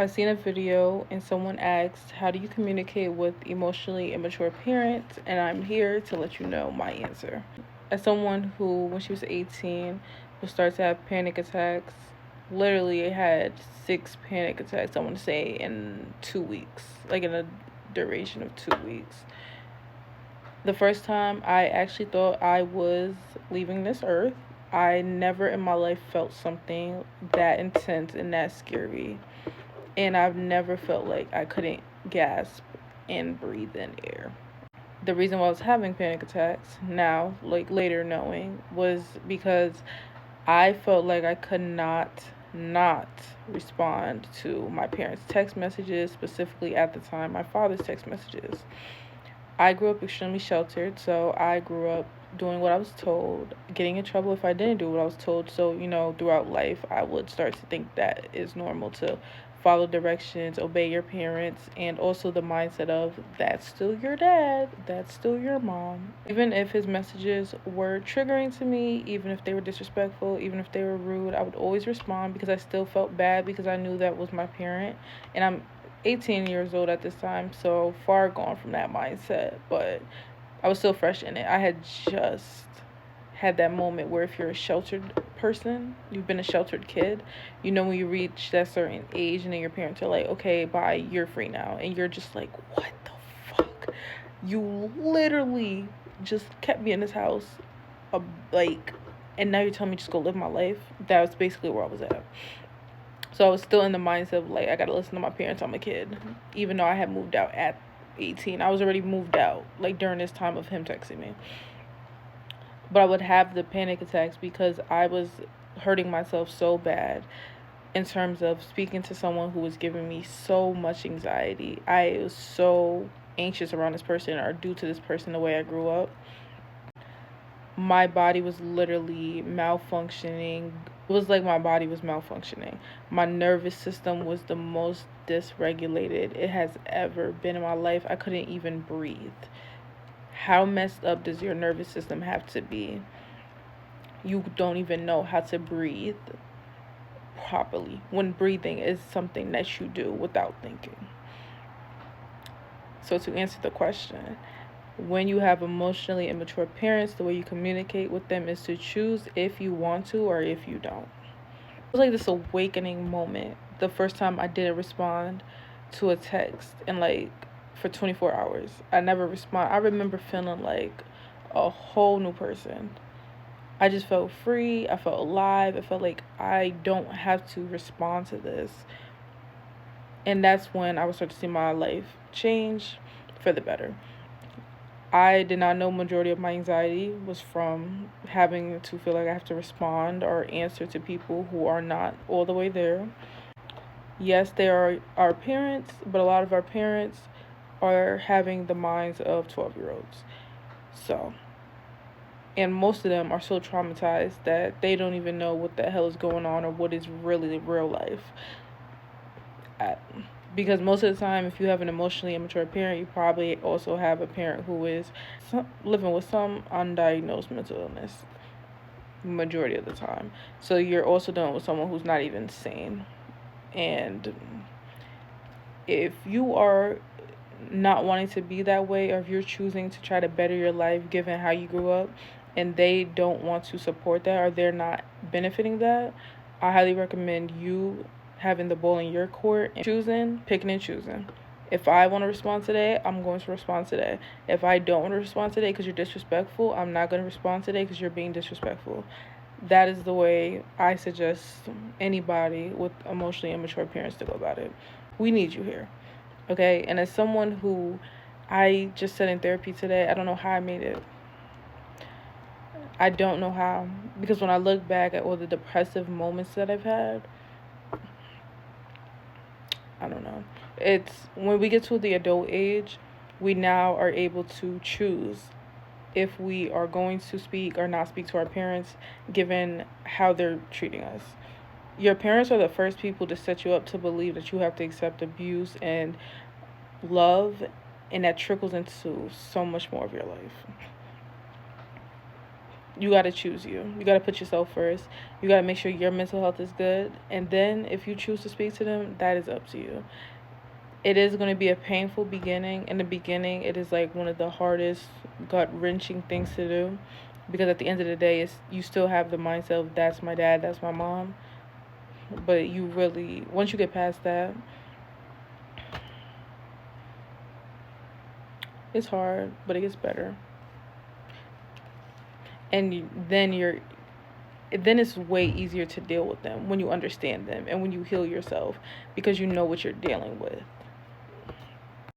I seen a video and someone asked, how do you communicate with emotionally immature parents? And I'm here to let you know my answer. As someone who, when she was 18, would start to have panic attacks, literally had 6 panic attacks, I want to say, in 2 weeks, like in a duration of 2 weeks. The first time I actually thought I was leaving this earth. I never in my life felt something that intense and that scary, and I've never felt like I couldn't gasp and breathe in air. The reason why I was having panic attacks now, like later knowing, was because I felt like I could not respond to my parents' text messages, specifically at the time, my father's text messages. I grew up extremely sheltered, so I grew up doing what I was told, getting in trouble if I didn't do what I was told. So, throughout life, I would start to think that is normal to follow directions, obey your parents, and also the mindset of that's still your dad, that's still your mom. Even if his messages were triggering to me, even if they were disrespectful, even if they were rude, I would always respond because I still felt bad because I knew that was my parent. And I'm 18 years old at this time, so far gone from that mindset, but I was still fresh in it. I had just had that moment where if you're a sheltered person, you've been a sheltered kid, when you reach that certain age and then your parents are like, okay, bye, you're free now. And you're just like, what the fuck? You literally just kept me in this house, uh, like, and now you're telling me just go live my life? That was basically where I was at. So I was still in the mindset of like, I gotta listen to my parents. I'm a kid. Even though I had moved out at 18, I was already moved out, like during this time of him texting me. But I would have the panic attacks because I was hurting myself so bad in terms of speaking to someone who was giving me so much anxiety. I was so anxious around this person or due to this person the way I grew up. My body was literally malfunctioning. It was like my body was malfunctioning. My nervous system was the most dysregulated it has ever been in my life. I couldn't even breathe. How messed up does your nervous system have to be? You don't even know how to breathe properly when breathing is something that you do without thinking. So to answer the question, when you have emotionally immature parents, the way you communicate with them is to choose if you want to or if you don't. It was like this awakening moment the first time I didn't respond to a text and like for 24 hours. I never respond. I remember feeling like a whole new person. I just felt free. I felt alive. I felt like I don't have to respond to this. And that's when I would start to see my life change for the better. I did not know majority of my anxiety was from having to feel like I have to respond or answer to people who are not all the way there. Yes, they are our parents, but a lot of our parents are having the minds of 12-year-olds. So, and most of them are so traumatized that they don't even know what the hell is going on or what is really real life. Because most of the time, if you have an emotionally immature parent, you probably also have a parent who is living with some undiagnosed mental illness majority of the time. So you're also dealing with someone who's not even sane. And if you are not wanting to be that way, or if you're choosing to try to better your life given how you grew up, and they don't want to support that or they're not benefiting that, I highly recommend you having the ball in your court and picking and choosing. If I want to respond today, I'm going to respond today. If I don't want to respond today because you're disrespectful, I'm not going to respond today because you're being disrespectful. That is the way I suggest anybody with emotionally immature parents to go about it. We need you here, okay? And as someone who I just said in therapy today, I don't know how I made it. I don't know how. Because when I look back at all the depressive moments that I've had, I don't know. It's when we get to the adult age, we now are able to choose if we are going to speak or not speak to our parents given how they're treating us. Your parents are the first people to set you up to believe that you have to accept abuse and love, and that trickles into so much more of your life. you got to choose you. You got to put yourself first. You got to make sure your mental health is good. And then if you choose to speak to them, that is up to you. It is going to be a painful beginning. In the beginning, it is like one of the hardest, gut wrenching things to do, because at the end of the day, it's, you still have the mindset of that's my dad, that's my mom. But you really, once you get past that, it's hard, but it gets better. And then it's way easier to deal with them when you understand them and when you heal yourself, because you know what you're dealing with.